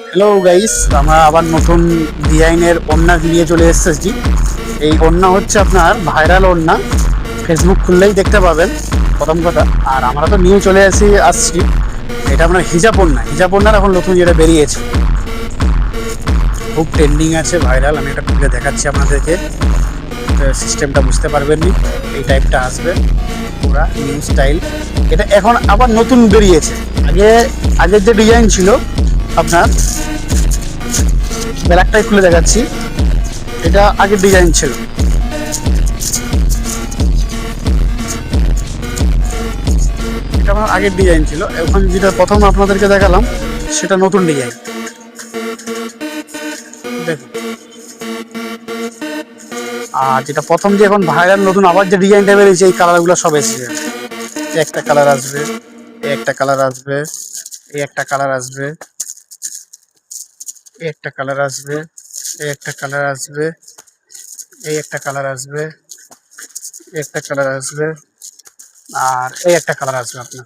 Hello guys, আমরা আবার নতুন ডিজাইনের ওড়না নিয়ে চলে এসেছি। এই ওড়না হচ্ছে আপনার ভাইরাল ওড়না, ফেসবুক খুললেই দেখতে পাবেন প্রথম কথা। আর আমরা তো নিয়ে চলে আসছি এটা আপনার হিজাব ওড়না। হিজাব ওড়নার এখন নতুন যেটা বেরিয়েছে, খুব ট্রেন্ডিং আছে, ভাইরাল। আমি এটা খুলে দেখাচ্ছি আপনাদেরকে, সিস্টেমটা বুঝতে পারবেন নি। এই টাইপটা আসবে, পুরা নিউ স্টাইল। এটা এখন আবার নতুন বেরিয়েছে। আগের যে ডিজাইন ছিল আপনার, ব্যাকটাই খুলে দেখাচ্ছি, এটা আগের ডিজাইন ছিল। এটা আমার আগের ডিজাইন ছিল, এখন যেটা প্রথম আপনাদেরকে দেখালাম সেটা নতুন ডিজাইন। দেখুন, আর যেটা প্রথম যে এখন ভাইরাল নতুন আবার যে ডিজাইনটা বেরিয়েছে, এই কালারগুলো সব এসেছে। একটা কালার আসবে, একটা কালার আসবে, একটা কালার আসবে, একটা কালার আসবে, একটা কালার আসবে, একটা কালার আসবে, একটা কালার আসবে, আর একটা কালার আসবে আপনার।